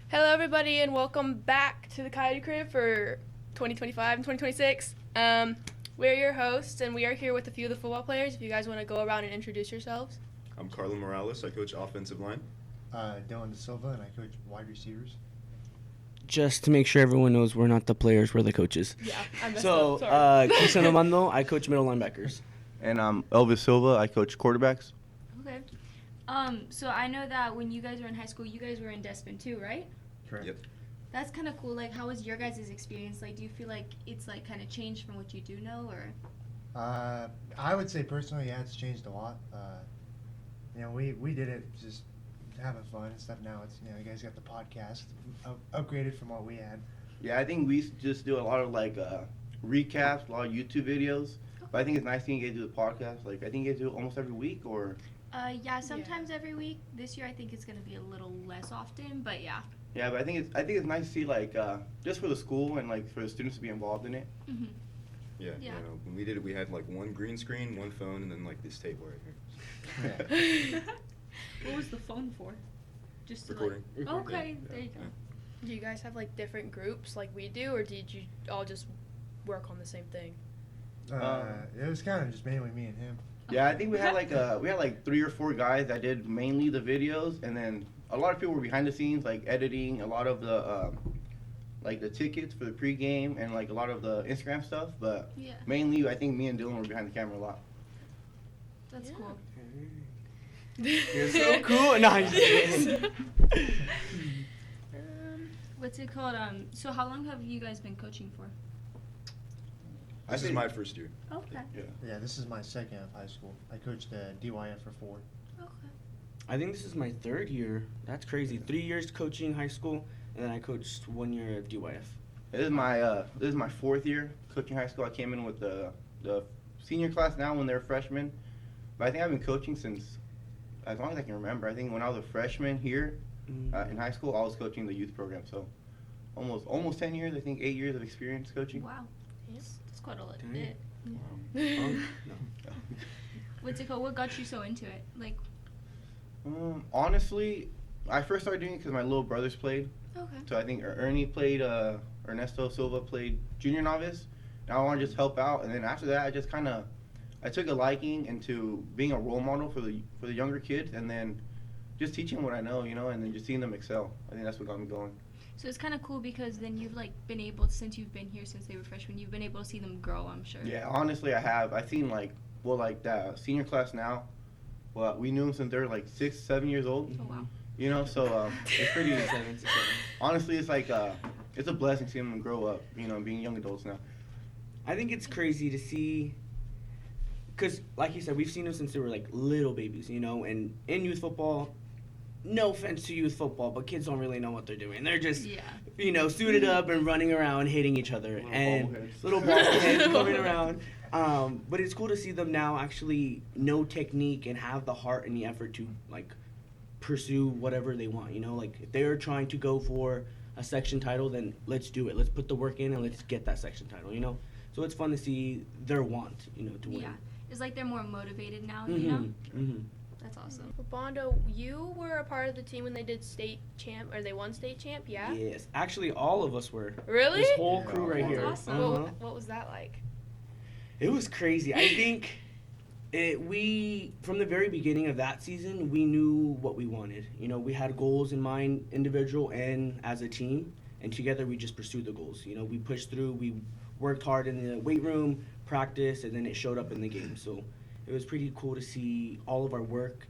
Hello, everybody, and welcome back to the Coyote Crib for 2025 and 2026. We're your hosts, and we are here with a few of the football players. If you guys want to go around and introduce yourselves. I'm Carlo Morales. I coach offensive line. Dylan De Silva, and I coach wide receivers. Just to make sure everyone knows we're not the players, we're the coaches. Yeah, I messed So, up. Sorry. Cristian Armando, I coach middle linebackers. And I'm Elvis Silva. I coach quarterbacks. Okay. So I know that when you guys were in high school, you guys were in Despin too, right? Correct. Yep. That's kind of cool. Like, how was your guys' experience? Like, do you feel like it's, like, kind of changed from what you do know, or? I would say personally, yeah, it's changed a lot. We did it just having fun and stuff. Now it's, you guys got the podcast upgraded from what we had. Yeah, I think we just do a lot of recaps, a lot of YouTube videos. But I think it's nice seeing you guys do the podcast. Like, I think you guys do it almost every week, or? Yeah, sometimes every week. This year, I think it's going to be a little less often, but yeah. Yeah, but I think it's nice to see just for the school and for the students to be involved in it. Mm-hmm. Yeah. Yeah. When we did it, we had one green screen, one phone, and then this table right here. What was the phone for? Just to, Recording. Okay, Yeah. there you go. Do you guys have, different groups like we do, or did you all just work on the same thing? It was kind of just mainly me and him. Yeah, I think we had 3 or 4 guys that did mainly the videos, and then a lot of people were behind the scenes, editing a lot of the the tickets for the pregame and a lot of the Instagram stuff. But Yeah, mainly, I think me and Dylan were behind the camera a lot. that's Yeah. cool. You're so cool. No, I'm just kidding. What's it called? So how long have you guys been coaching for? This is my first year. Okay. Yeah, this is my second of high school. I coached DYF for 4. Okay. I think this is my 3rd year. That's crazy. 3 years coaching high school, and then I coached 1 year of DYF. This is my 4th year coaching high school. I came in with the senior class now when they're freshmen, but I think I've been coaching since as long as I can remember. I think when I was a freshman here in high school, I was coaching the youth program. So almost 10 years. I think 8 years of experience coaching. Wow. Yes. That's quite a little Dang. bit. No. What's it called? What got you so into it? Like, Honestly, I first started doing it because my little brothers played. okay. So I think Ernie played, Ernesto Silva played junior novice. And I want to just help out, and then after that, I just I took a liking into being a role model for the younger kids, and then just teaching what I know, and then just seeing them excel. I think that's what got me going. So it's kind of cool because then you've been able, since you've been here since they were freshmen, you've been able to see them grow, I'm sure. Yeah, honestly, I have. I've seen that senior class now. Well, we knew them since they were 6, 7 years old. Oh, wow. So it's pretty. 7. Honestly, it's it's a blessing seeing them grow up. Being young adults now. I think it's crazy to see, because like you said, we've seen them since they were little babies, and in youth football, no offense to youth football, but kids don't really know what they're doing. They're just, Yeah. suited up and running around hitting each other. Little Little bobbleheads coming around. But it's cool to see them now actually know technique and have the heart and the effort to, pursue whatever they want, if they're trying to go for a section title, then let's do it. Let's put the work in and let's get that section title, So it's fun to see their want, to win. Yeah. It's like they're more motivated now, Mm-hmm. That's awesome. Bondo, you were a part of the team when they did state champ, or they won state champ, yeah? Yes. Actually, all of us were. Really? This whole Yeah. crew right That's here. awesome. Uh-huh. What was that like? It was crazy. I think we from the very beginning of that season, we knew what we wanted. We had goals in mind, individual and as a team, and together we just pursued the goals. We pushed through. We worked hard in the weight room, practice, and then it showed up in the game. So it was pretty cool to see all of our work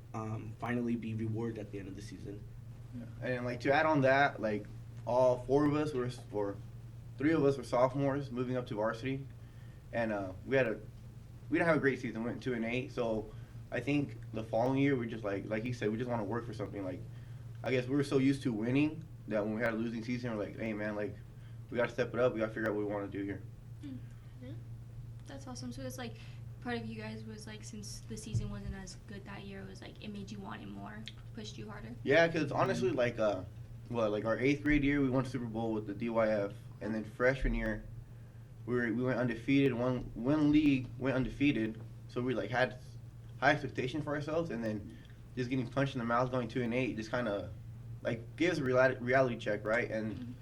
finally be rewarded at the end of the season. And to add on that, all 4 of us or 3 of us were sophomores moving up to varsity, and we didn't have a great season. We went 2-8. So I think the following year we just like you said, we just want to work for something. I guess we were so used to winning that when we had a losing season, we're like, hey man, we got to step it up. We got to figure out what we want to do here. That's awesome. So it's part of you guys was since the season wasn't as good that year, it was it made you want it more, pushed you harder. Yeah, because honestly, our 8th grade year, we won Super Bowl with the DYF, and then freshman year, we went undefeated. One league went undefeated, so we had high expectations for ourselves, and then just getting punched in the mouth, going 2-8, just kind of like gave us a reality check, right? And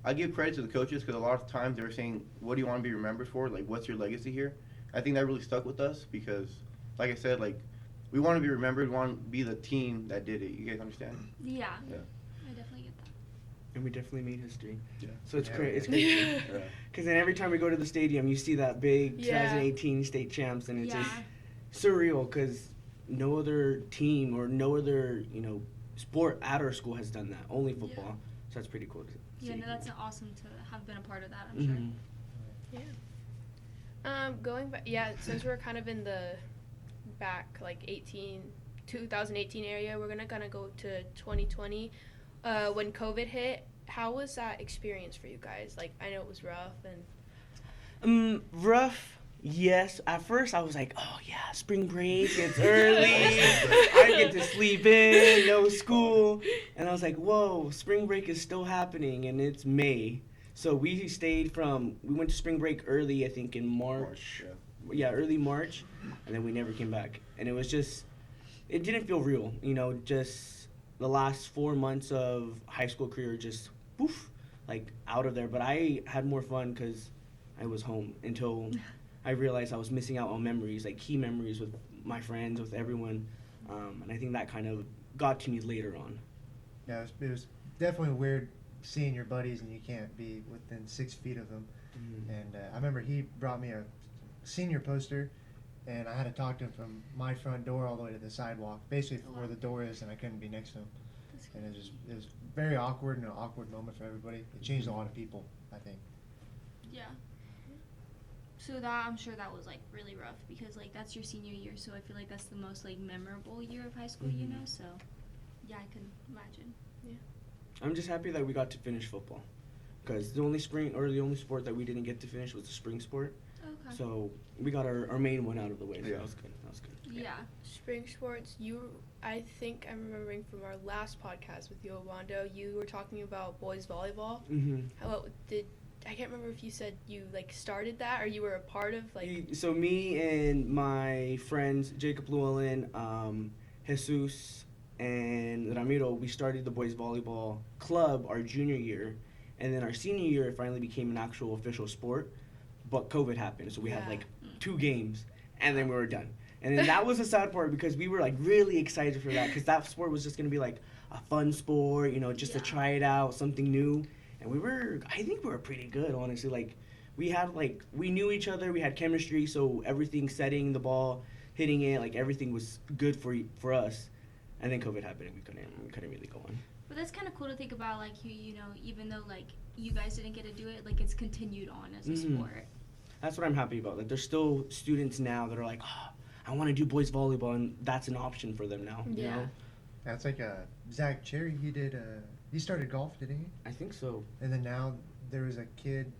I give credit to the coaches because a lot of times they were saying, "What do you want to be remembered for? Like, what's your legacy here?" I think that really stuck with us because, like I said, like we want to be remembered. We want to be the team that did it. You guys understand? Yeah. Yeah. I definitely get that. And we definitely made history. Yeah. So it's Yeah. great. It's great. Yeah. Because then every time we go to the stadium, you see that big Yeah. 2018 state champs, and it's Yeah. just surreal because no other team or no other sport at our school has done that. Only football. So that's pretty cool to see. Yeah, no, that's awesome to have been a part of that, I'm sure. Mhm. Going back, since we're kind of in the back, like 2018 area, we're gonna kind of go to 2020. When COVID hit, how was that experience for you guys? Like, I know it was rough and. Rough, yes. At first, I was like, oh, yeah, spring break, it's early. I get to sleep in, no school. And I was like, whoa, spring break is still happening, and it's May. So we went to spring break early, I think, in March. Yeah, early March. And then we never came back. And it was just, it didn't feel real. Just the last 4 months of high school career just, poof, like out of there. But I had more fun because I was home until I realized I was missing out on memories, like key memories with my friends, with everyone. And I think that kind of got to me later on. Yeah, it was definitely weird seeing your buddies and you can't be within 6 feet of them. And I remember he brought me a senior poster, and I had to talk to him from my front door all the way to the sidewalk, basically where the door is, and I couldn't be next to him. That's And it was very awkward and an awkward moment for everybody. It changed a lot of people, I think. Yeah. So that, I'm sure that was like really rough because like that's your senior year, so I feel like that's the most like memorable year of high school, you know, so yeah, I can imagine. I'm just happy that we got to finish football, because the only sport that we didn't get to finish was the spring sport. Okay. So we got our main one out of the way. So Yeah. that was good. That was good. Yeah. Spring sports, I think I'm remembering from our last podcast with you, Wando, you were talking about boys volleyball. I can't remember if you said you like started that or you were a part of like. So me and my friends Jacob Llewellyn, Jesus, and Ramiro, we started the boys volleyball club our junior year, and then our senior year it finally became an actual official sport. But COVID happened, so we had like 2 games, and then we were done. And then that was the sad part because we were like really excited for that because that sport was just gonna be like a fun sport, just to try it out, something new. And I think we were pretty good, honestly. Like we knew each other, we had chemistry, so everything, setting the ball, hitting it, like everything was good for us. And then COVID happened and we couldn't really go on. But that's kind of cool to think about, like, even though, like, you guys didn't get to do it, like, it's continued on as a sport. That's what I'm happy about. Like, there's still students now that are like, oh, I want to do boys volleyball, and that's an option for them now, you know? That's like Zach Cherry, he started golf, didn't he? I think so. And then now there was a kid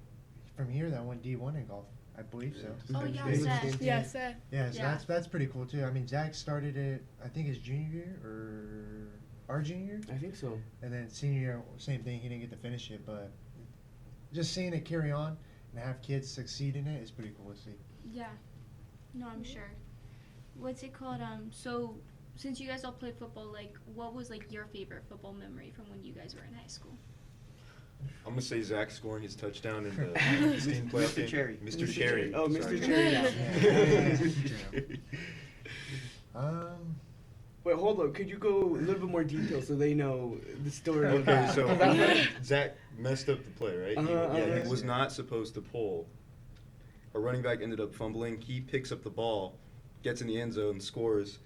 from here that went D1 in golf, I believe so. Oh, yeah, Maybe Seth. the same Yeah, team. Seth. Yeah, so Yeah. that's pretty cool too. I mean, Zach started it, I think his junior year or our junior year, I think so. and then senior year, same thing. He didn't get to finish it, but just seeing it carry on and have kids succeed in it is pretty cool to see. Yeah. No, I'm sure. What's it called? So since you guys all played football, like, what was like your favorite football memory from when you guys were in high school? I'm gonna say Zach scoring his touchdown in the state playoff Mr. game. Cherry. Mr. Cherry. Oh, Sorry. Mr. Cherry. Wait, hold on. Could you go a little bit more detail so they know the story? Okay, so Zach messed up the play, right? He was not supposed to pull. A running back ended up fumbling. He picks up the ball, gets in the end zone, scores.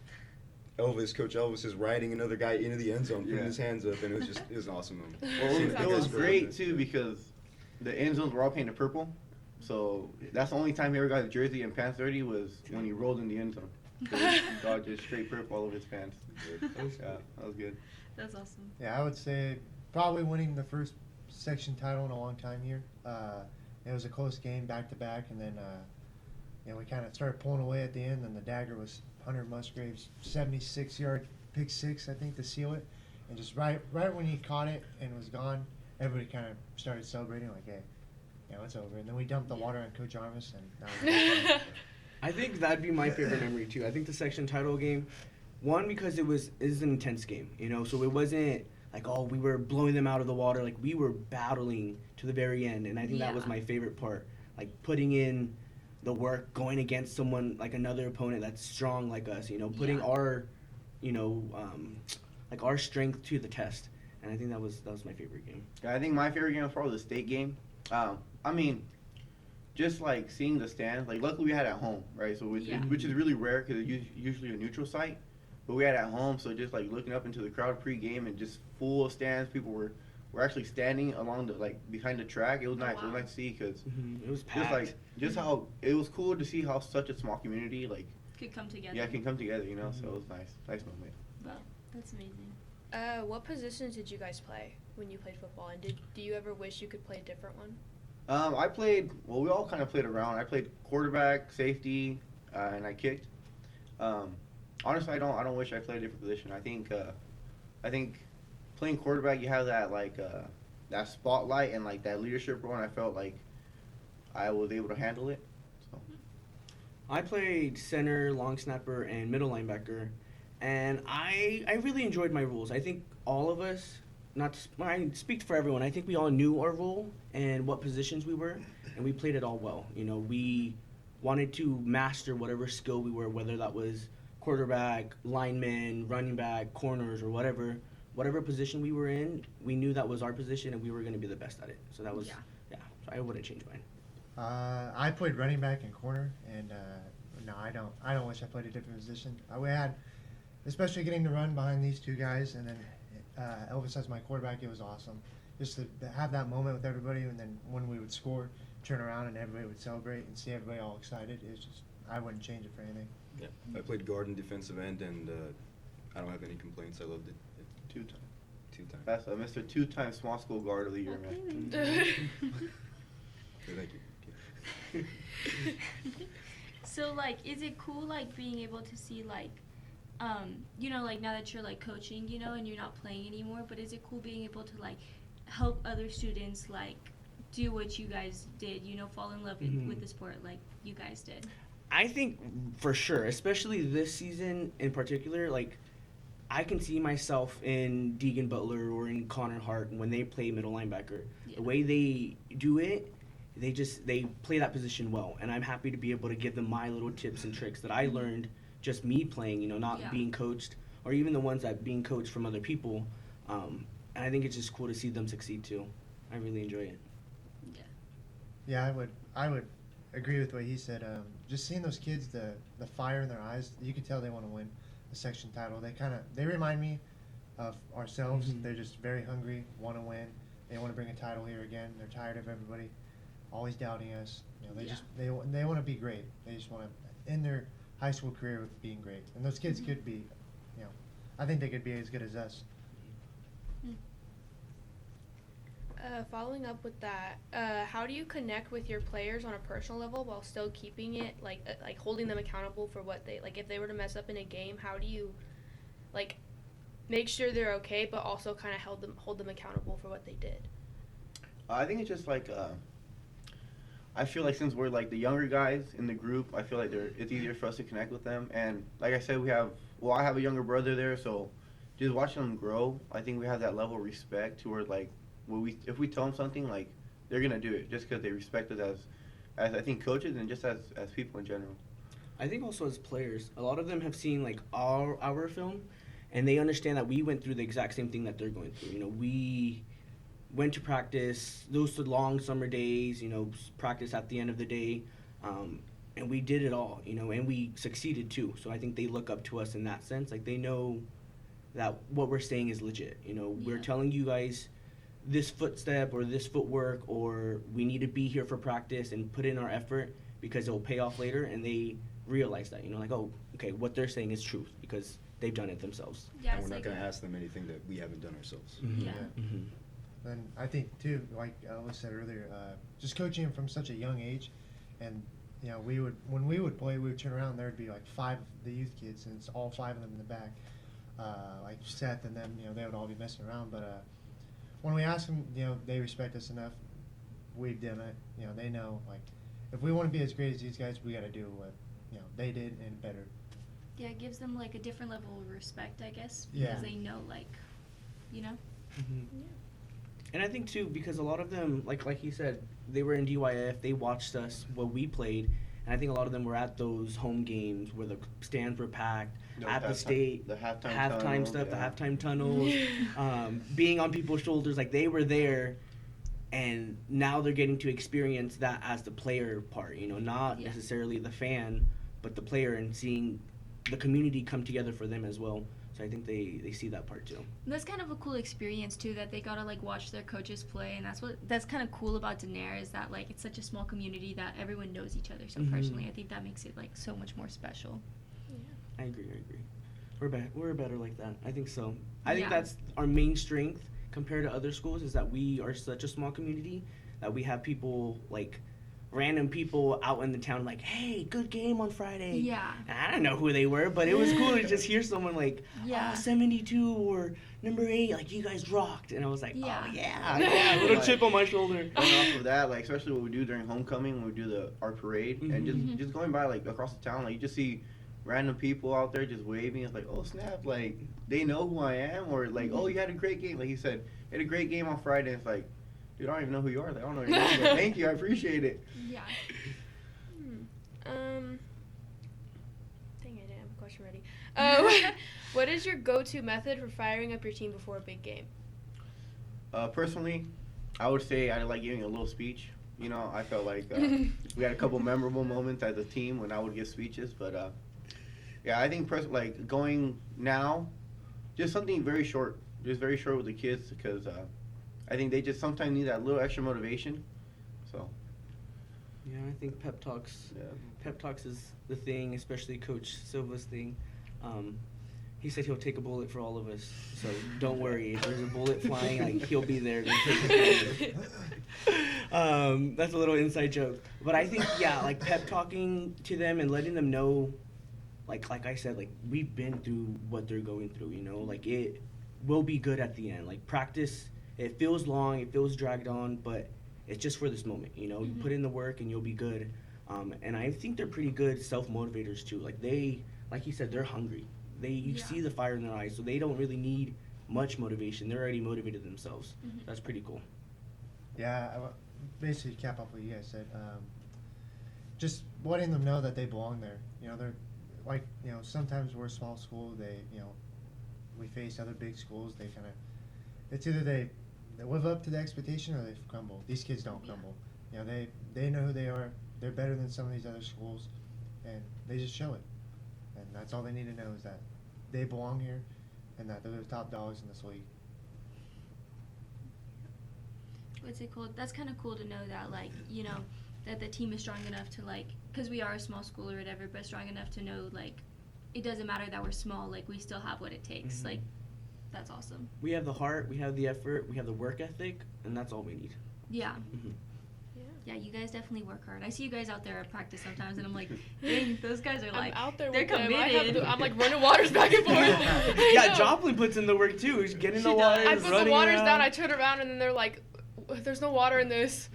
Coach Elvis is riding another guy into the end zone, putting his hands up, and it was an awesome moment. Well, Seeing it the was guys go great with it. too because the end zones were all painted purple. So that's the only time he ever got a jersey and pants dirty was when he rolled in the end zone. God just straight purple all over his pants. Yeah, that was good. That's awesome. Yeah, I would say probably winning the first section title in a long time here. It was a close game, back to back, and then we kind of started pulling away at the end. And the dagger was Hunter Musgrave's 76-yard pick six, I think, to seal it. And just right when he caught it and was gone, everybody kind of started celebrating like, hey, it's over. And then we dumped the water on Coach Armis, and that was I think that'd be my favorite memory too. I think the section title game, one because it is an intense game, so it wasn't like, oh, we were blowing them out of the water. Like, we were battling to the very end, and I think that was Yeah. my favorite part. Like, putting in the work, going against someone like another opponent that's strong like us. You know, putting Yeah. our, you know, like our strength to the test. And I think that was my favorite game. Yeah, I think my favorite game was probably the state game. I mean, just like seeing the stands. Like, luckily we had it at home, right? So Yeah. which is really rare because it's usually a neutral site. But we had it at home, so just like looking up into the crowd pre-game and just full of stands. People were actually standing along the behind the track. It was nice. It was wow. nice to see because It was just packed. how it was cool to see how such a small community Could come together. can come together. You know, so it was nice moment. Wow, that's amazing. What positions did you guys play when you played football, and do you ever wish you could play a different one? I played. Well, we all kind of played around. I played quarterback, safety, and I kicked. Honestly, I don't wish I played a different position. I think playing quarterback, you have that that spotlight and like that leadership role, and I felt like I was able to handle it. So. I played center, long snapper, and middle linebacker, and I really enjoyed my roles. I think all of us, I speak for everyone. I think we all knew our role and what positions we were, and we played it all well. You know, we wanted to master whatever skill we were, whether that was quarterback, lineman, running back, corners, or whatever position we were in. We knew that was our position, and we were going to be the best at it. So that was, yeah. So I wouldn't change mine. I played running back and corner, and no, I don't wish I played a different position. We had, especially getting to run behind these two guys, and then Elvis as my quarterback. It was awesome, just to have that moment with everybody, and then when we would score, turn around and everybody would celebrate and see everybody all excited. It's just, I wouldn't change it for anything. Yeah, I played guard and defensive end, and I don't have any complaints. I loved it. 2 times. 2 times. That's Mr. 2-time small school guard of the year, man. Thank you. So like, is it cool like being able to see like, you know, like now that you're like coaching, you know, and you're not playing anymore, but is it cool being able to like help other students like do what you guys did, you know, fall in love with the sport like you guys did? I think for sure, especially this season in particular, like I can see myself in Deegan Butler or in Connor Hart when they play middle linebacker. Yeah. The way they do it, they play that position well, and I'm happy to be able to give them my little tips and tricks that I learned just me playing, you know, not Yeah. being coached, or even the ones that being coached from other people. And I think it's just cool to see them succeed too. I really enjoy it. Yeah, I would agree with what he said. Just seeing those kids, the fire in their eyes, you could tell they want to win the section title. They remind me of ourselves. Mhm. They're just very hungry, want to win. They want to bring a title here again. They're tired of everybody always doubting us. You know, they want to be great. They just want to end their high school career with being great. And those kids could be, you know, I think they could be as good as us. Following up with that, how do you connect with your players on a personal level while still keeping it like holding them accountable for what they like? If they were to mess up in a game, how do you like make sure they're okay, but also kind of hold them accountable for what they did? I think it's just like I feel like since we're like the younger guys in the group, I feel like it's easier for us to connect with them. And like I said, I have a younger brother there, so just watching them grow, I think we have that level of respect toward like if we tell them something, like they're gonna do it just because they respect us as I think coaches and just as people in general. I think also as players, a lot of them have seen like our film, and they understand that we went through the exact same thing that they're going through. You know, we went to practice those long summer days. You know, practice at the end of the day, and we did it all. You know, and we succeeded too. So I think they look up to us in that sense. Like they know that what we're saying is legit. You know, we're Yeah. telling you guys this footstep or this footwork, or we need to be here for practice and put in our effort because it will pay off later. And they realize that, you know, like, oh, okay, what they're saying is truth because they've done it themselves. Yeah, And it's we're not like going to ask them anything that we haven't done ourselves. Yeah. Mm-hmm. And I think too, like Elvis said earlier, just coaching them from such a young age, and you know, when we would play, we would turn around, there'd be like 5 of the youth kids, and it's all 5 of them in the back, like Seth and them. You know, they would all be messing around, but when we ask them, you know, they respect us enough. We've done it. You know, they know like if we want to be as great as these guys, we got to do what you know they did and better. Yeah, it gives them like a different level of respect, I guess, Yeah. because they know, like, you know. And I think too, because a lot of them, like he said, they were in DYF. They watched us what we played, and I think a lot of them were at those home games where the stands were packed. At the state, the halftime tunnel, stuff, yeah. the halftime tunnels, being on people's shoulders, like they were there, and now they're getting to experience that as the player part, not Yeah. necessarily the fan, but the player, and seeing the community come together for them as well. So I think they see that part too. And that's kind of a cool experience too, that they gotta like watch their coaches play, and that's kind of cool about Daenerys, is that like it's such a small community that everyone knows each other so Mhm. personally. I think that makes it like so much more special. I agree. We're better like that. I think so. I think Yeah. that's our main strength compared to other schools, is that we are such a small community that we have people like random people out in the town like, hey, good game on Friday. Yeah. And I don't know who they were, but it was cool to just hear someone like, Yeah. 72 or number 8, like you guys rocked. And I was like, Yeah. oh yeah, little chip on my shoulder. Going off of that, like especially what we do during homecoming when we do our parade, and Mhm. just going by like across the town, like you just see random people out there just waving. It's like, oh snap, like they know who I am, or like, oh, you had a great game. Like he said, you had a great game on Friday. It's like, dude, I don't even know who you are. Like, I don't know your name, but thank you, I appreciate it. Yeah. Dang, I didn't have a question ready. What is your go-to method for firing up your team before a big game? Personally, I would say I like giving a little speech. I felt like we had a couple memorable moments as a team when I would give speeches, but yeah, I think like going now, just something very short, with the kids, because I think they just sometimes need that little extra motivation. So Yeah, I think pep talks. yeah. Pep talks is the thing, especially Coach Silva's thing. He said he'll take a bullet for all of us, so don't worry. If there's a bullet flying, like he'll be there to take it. That's a little inside joke, but I think like pep talking to them and letting them know, like I said, like we've been through what they're going through. Like it will be good at the end. Like practice, it feels long, it feels dragged on, but it's just for this moment. You put in the work and you'll be good. And I think they're pretty good self-motivators too. Like you said, they're hungry. You see the fire in their eyes, so they don't really need much motivation. They're already motivated themselves. That's pretty cool. Yeah, basically cap off what you guys said. Just letting them know that they belong there. They're like, sometimes we're a small school. We face other big schools. They kind of, it's either they live up to the expectation or they crumble. These kids don't crumble. They know who they are. They're better than some of these other schools, and they just show it. And that's all they need to know, is that they belong here, and that they're the top dogs in this league. What's it called? That's kind of cool to know that, like, that the team is strong enough to, like, because we are a small school or whatever, but strong enough to know, like, it doesn't matter that we're small, like, we still have what it takes. Like, that's awesome. We have the heart, we have the effort, we have the work ethic, and that's all we need. Yeah. Mhm. Yeah, you guys definitely work hard. I see you guys out there at practice sometimes, and I'm like, dang, those guys are like, I'm out there they're with them. committed. I'm like running waters back and forth. I Yeah, know. Joplin puts in the work too. He's getting the She water, does. I put the running waters around. down, I turn around, and then they're like, there's no water in this.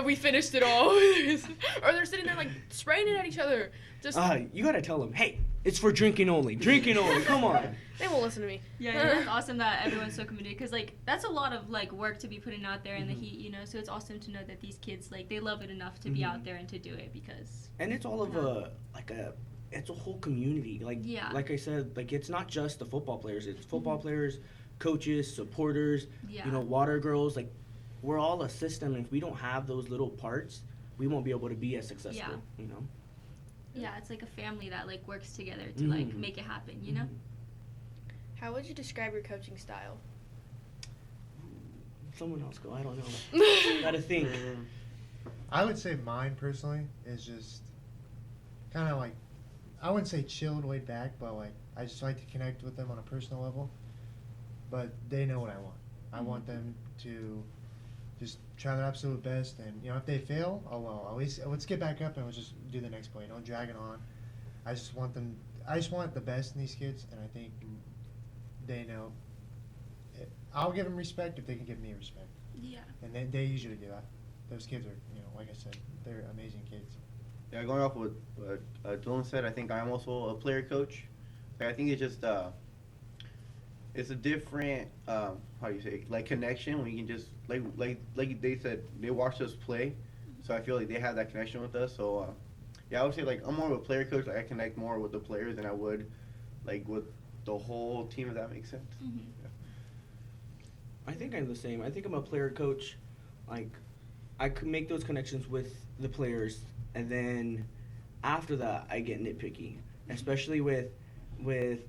We finished it all. Or they're sitting there like spraying it at each other. Just You gotta tell them, hey, it's for drinking only. Drinking only. Come on. they won't listen to me. Yeah, and that's awesome that everyone's so committed, because like that's a lot of like work to be putting out there in the heat, so it's awesome to know that these kids, like, they love it enough to be out there and to do it, because And it's all of it's a whole community. Like Yeah. like I said, like it's not just the football players. It's football players, coaches, supporters, yeah. water girls. Like we're all a system. And if we don't have those little parts, we won't be able to be as successful. Yeah, it's like a family that like works together to like Mhm. make it happen, How would you describe your coaching style? Someone else go. I don't know. Gotta think. I would say mine personally is just kind of like, I wouldn't say chilled, laid back, but like I just like to connect with them on a personal level. But they know what I want. I want them to just try their absolute best, and if they fail, oh well. At least let's get back up and let's just do the next play. Don't drag it on. I just want the best in these kids, and I think they know. I'll give them respect if they can give me respect, Yeah. and they usually do that. Those kids are, like I said, they're amazing kids. Yeah, going off what Dylan said, I think I'm also a player coach. I think it's just it's a different how do you say, like, connection when you can just like they said, they watched us play, so I feel like they have that connection with us. So yeah, I would say, like, I'm more of a player coach. Like, I connect more with the players than I would like with the whole team, if that makes sense. Mhm. I think I'm the same. I think I'm a player coach. Like, I could make those connections with the players, and then after that, I get nitpicky, especially with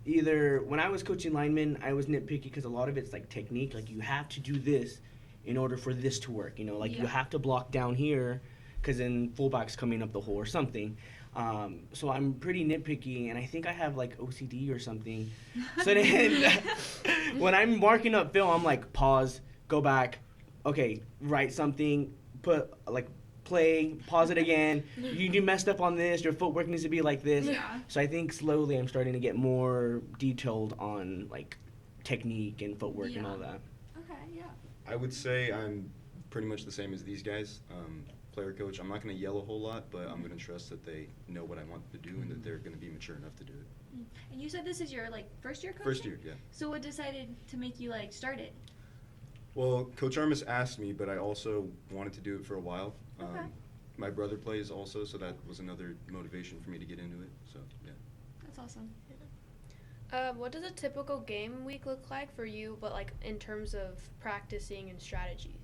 either when I was coaching linemen, I was nitpicky because a lot of it's like technique. Like, you have to do this in order for this to work. You know, like, you Yeah. have to block down here because then fullback's coming up the hole or something. So I'm pretty nitpicky, and I think I have like OCD or something. So then when I'm marking up film, I'm like, pause, go back, okay, write something, put like play, pause it again. You messed up on this. Your footwork needs to be like this. Yeah. So I think slowly I'm starting to get more detailed on like technique and footwork and all that. Okay, yeah. I would say I'm pretty much the same as these guys. Player coach, I'm not going to yell a whole lot, but I'm going to trust that they know what I want them to do and that they're going to be mature enough to do it. And you said this is your like first year coaching? First year, yeah. So what decided to make you like start it? Well, Coach Armis asked me, but I also wanted to do it for a while. Okay. My brother plays also, so that was another motivation for me to get into it. So, yeah. That's awesome. What does a typical game week look like for you, but like in terms of practicing and strategy?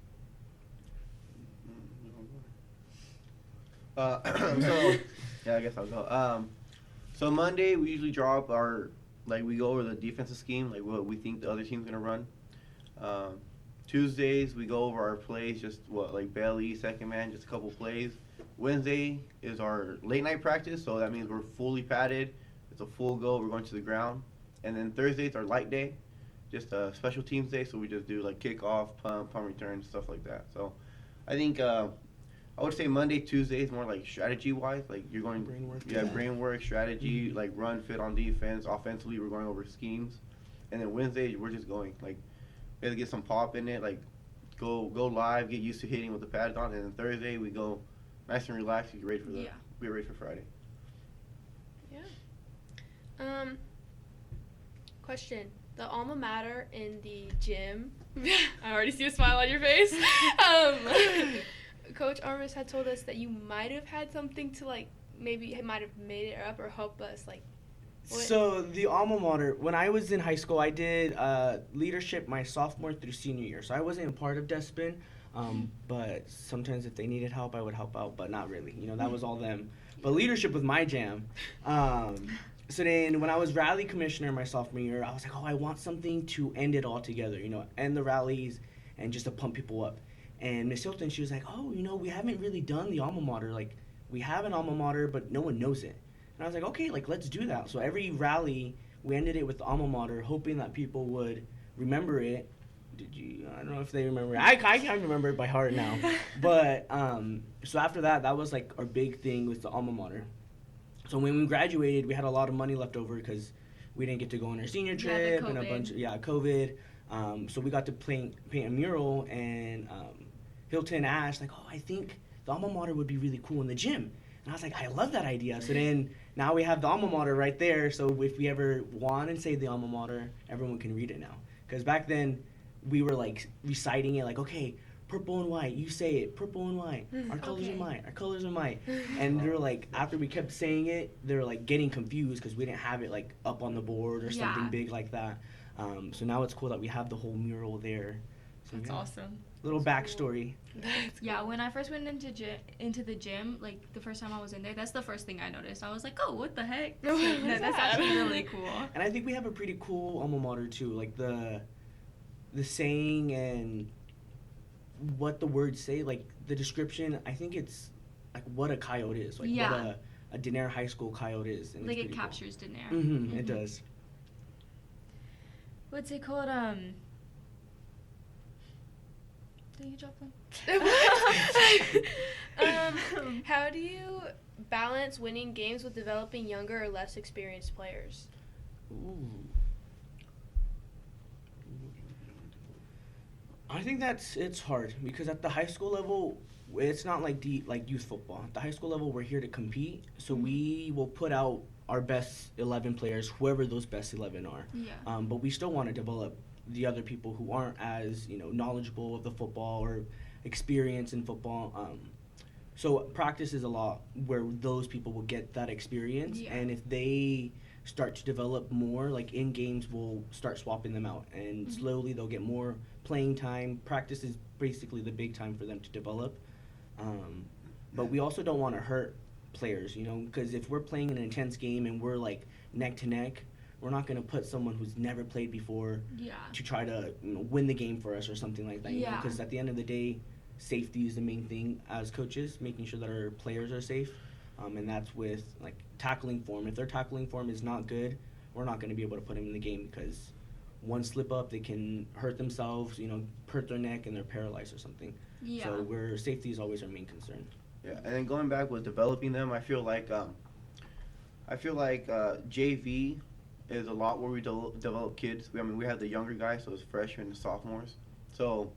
So yeah, I guess I'll go. So Monday we usually draw up we go over the defensive scheme, like what we think the other team's gonna run. Tuesdays we go over our plays, just like belly, second man, just a couple plays. Wednesday is our late night practice, so that means we're fully padded. It's a full go. We're going to the ground. And then Thursday's our light day, just a special teams day. So we just do like kickoff, punt return, stuff like that. So I think I would say Monday, Tuesday is more like strategy wise. Like you're going Brain work. yeah, brain work, strategy, like run fit on defense. Offensively, we're going over schemes. And then Wednesday, we're just going like we have to get some pop in it, like go live, get used to hitting with the pads on. And then Thursday we go nice and relaxed. Get ready for we're ready for Friday. Question. The alma mater in the gym. I already see a smile on your face. Coach Armis had told us that you might have had something to like, maybe he might have made it up or help us like. What? So the alma mater, when I was in high school, I did leadership my sophomore through senior year. So I wasn't a part of Despin, but sometimes if they needed help, I would help out, but not really. You know, that was all them. But leadership was my jam. So then when I was rally commissioner my sophomore year, I was like, oh, I want something to end it all together, you know, end the rallies and just to pump people up. And Miss Hilton, she was like, oh, you know, we haven't really done the alma mater. Like, we have an alma mater, but no one knows it. And I was like, okay, like, let's do that. So every rally, we ended it with the alma mater, hoping that people would remember it. I don't know if they remember it. I can't remember it by heart now. But, so after that, that was, like, our big thing with the alma mater. So when we graduated, we had a lot of money left over because we didn't get to go on our senior trip and a bunch of, COVID. So we got to paint a mural, and Hilton asked, like, oh, I think the alma mater would be really cool in the gym. And I was like, I love that idea. So then now we have the alma mater right there. So if we ever want and say the alma mater, everyone can read it now. Because back then we were like reciting it like, okay, purple and white, you say it, purple and white. Our colors are might, our colors are might. And they're like, after we kept saying it, they're like getting confused because we didn't have it like up on the board or something big like that. So now it's cool that we have the whole mural there. So, That's awesome. Little backstory. Yeah, when I first went into the gym, like the first time I was in there, that's the first thing I noticed. I was like, oh, what the heck? That's actually really cool. And I think we have a pretty cool alma mater too, like the saying and what the words say, like the description. I think it's like what a coyote is, like what a Denair High School coyote is. And like it's it pretty captures Denair. cool. Mm-hmm, it does. What's it called? Did you drop them? How do you balance winning games with developing younger or less experienced players? Ooh. I think it's hard because at the high school level, it's not like youth football. At the high school level, we're here to compete, so we will put out our best 11 players, whoever those best 11 are. Yeah. But we still want to develop the other people who aren't as knowledgeable of the football or experienced in football. So practice is a lot where those people will get that experience, Yeah. and if they start to develop more, like in games, we'll start swapping them out, and Mhm. slowly they'll get more playing time. Practice is basically the big time for them to develop. But we also don't want to hurt players, because if we're playing an intense game and we're like neck to neck, we're not going to put someone who's never played before Yeah. to try to win the game for us or something like that. Yeah. Because at the end of the day, safety is the main thing as coaches, making sure that our players are safe. And that's with like tackling form. If their tackling form is not good, we're not going to be able to put them in the game because one slip up, they can hurt themselves, hurt their neck and they're paralyzed or something. Yeah. So safety is always our main concern. Yeah, and then going back with developing them, I feel like JV is a lot where we develop kids. We have the younger guys, so it's freshmen and sophomores. So,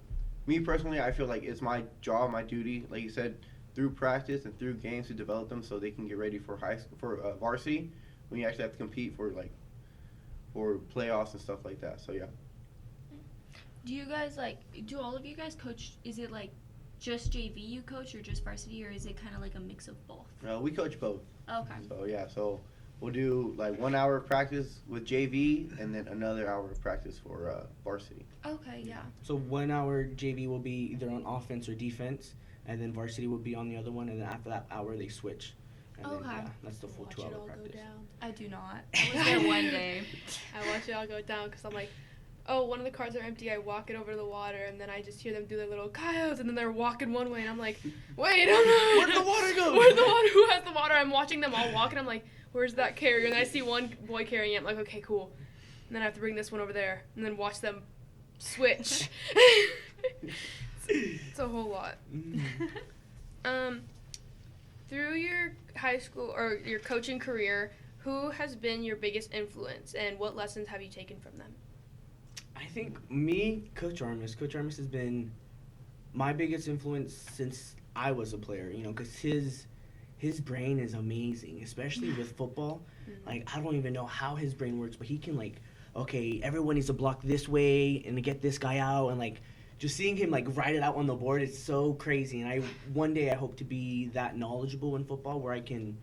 me personally, I feel like it's my job, my duty, like you said, through practice and through games to develop them so they can get ready for varsity when you actually have to compete for playoffs and stuff like that. So yeah. Do you guys do all of you guys coach? Is it like just JV you coach or just varsity, or is it kind of like a mix of both? We coach both. Okay. So yeah, so we'll do like 1 hour of practice with JV and then another hour of practice for varsity. Okay, yeah. So 1 hour JV will be either on offense or defense, and then varsity will be on the other one, and then after that hour they switch. And Okay. then, that's the full Watch 2 it hour all practice. go down. I do not. I was there one day. I watch it all go down because I'm like, oh, one of the cars are empty. I walk it over to the water, and then I just hear them do their little coyotes, and then they're walking one way, and I'm like, wait, Where'd the water go? Where's the water? Who has the water? I'm watching them all walk, and I'm like, where's that carrier? And I see one boy carrying it. I'm like, okay, cool. And then I have to bring this one over there, and then watch them switch. It's a whole lot. Through your high school or your coaching career, who has been your biggest influence, and what lessons have you taken from them? I think me, Coach Armis. Coach Armis has been my biggest influence since I was a player, because his brain is amazing, especially with football. Mhm. Like, I don't even know how his brain works, but he can, okay, everyone needs to block this way and to get this guy out, and, just seeing him, write it out on the board is so crazy. And one day I hope to be that knowledgeable in football where I can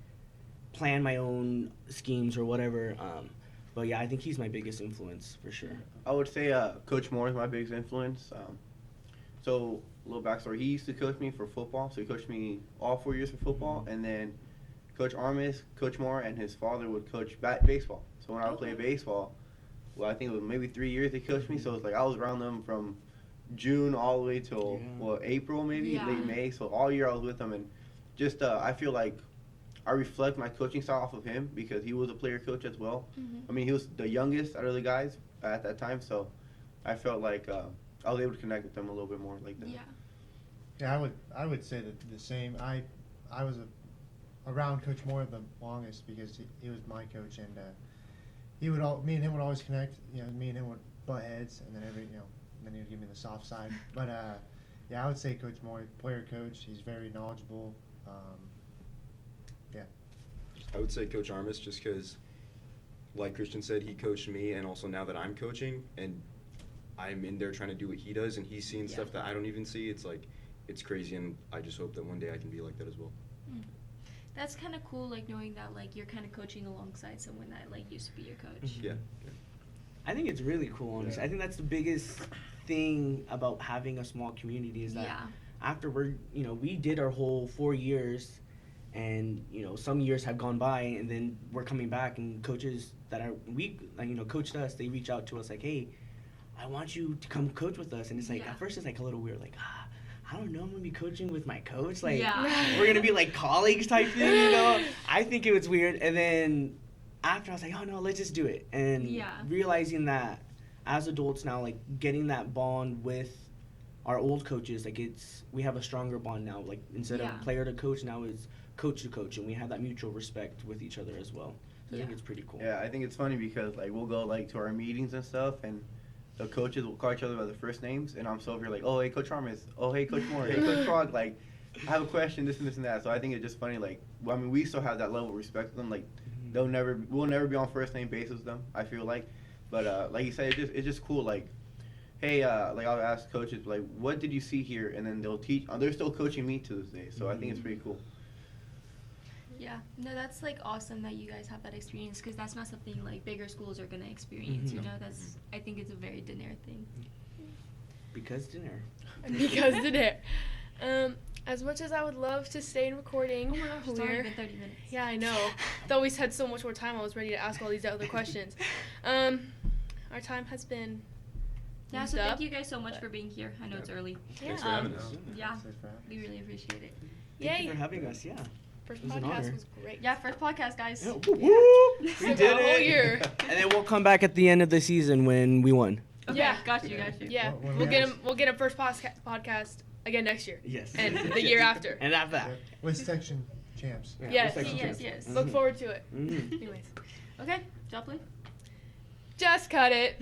plan my own schemes or whatever. But, yeah, I think he's my biggest influence for sure. I would say Coach Moore is my biggest influence. So, a little backstory. He used to coach me for football. So, he coached me all 4 years for football. And then Coach Armis, Coach Moore, and his father would coach baseball. So, when I would play baseball, I think it was maybe 3 years they coached me. So, it's I was around them from June all the way till, April maybe, Yeah. late May. So, all year I was with them. And just, I feel like I reflect my coaching style off of him because he was a player coach as well. Mm-hmm. I mean, he was the youngest out of the guys at that time, so I felt like I was able to connect with them a little bit more like that. Yeah. Yeah, I would say that the same. I was around Coach Moore the longest because he was my coach, and me and him would always connect. Me and him would butt heads, and then then he would give me the soft side. But yeah, I would say Coach Moore, player coach. He's very knowledgeable. Yeah. I would say Coach Armis just because, like Christian said, he coached me, and also now that I'm coaching and I'm in there trying to do what he does, and he's seeing Yeah. stuff that I don't even see, it's crazy, and I just hope that one day I can be like that as well. That's kind of cool, knowing that you're kind of coaching alongside someone that used to be your coach. Yeah. I think it's really cool, honestly. Yeah. I think that's the biggest thing about having a small community is that Yeah. after we did our whole 4 years, and some years have gone by, and then we're coming back, and coaches that coached us, they reach out to us like, hey, I want you to come coach with us, and it's Yeah. at first it's a little weird, I don't know, I'm gonna be coaching with my coach, Yeah. we're gonna be colleagues type thing, I think it was weird, and then after I was like, oh no, let's just do it, and Yeah. realizing that as adults now, getting that bond with our old coaches, we have a stronger bond now, instead Yeah. of player to coach, now it's coach to coach, and we have that mutual respect with each other as well. So I think Yeah. it's pretty cool. Yeah, I think it's funny because we'll go to our meetings and stuff, and the coaches will call each other by their first names, and I'm so over here oh hey Coach Armis, oh hey Coach Moore, hey Coach Frog, I have a question, this and this and that. So I think it's just funny, we still have that level of respect with them. we'll never be on first name basis with them. I feel like, but like you said, it's just cool. Like, hey, like I'll ask coaches like, what did you see here, and then they'll teach. They're still coaching me to this day, so I think it's pretty cool. Yeah, no, that's like awesome that you guys have that experience because that's not something like bigger schools are gonna experience. You know, that's I think it's a very Daenerys thing. Because dinner. Because today. As much as I would love to stay in recording, Oh my gosh, it's already we're- been 30 minutes. yeah, I know. Though we had so much more time, I was ready to ask all these other questions. Our time has been Yeah, used so thank up. you guys so much for being here. I know it's early. Thanks for Yeah. having us. Yeah, Thanks for having me. we really appreciate it. Thank you Yay! for having us. Yeah. First It was an podcast honor. was great. Yeah, first podcast, guys. Yeah, woo, woo. We For the did whole it. year. And then we'll come back at the end of the season when we won. Okay, Yeah. got you. Yeah, When we'll we get ask- him. We'll get a first podcast again next year. Yes. And the year after. And after that. With section champs. Yeah, Yes. we'll section Yes, two. yes. Look forward to it. Mhm. Anyways, Okay, Joplin. just cut it.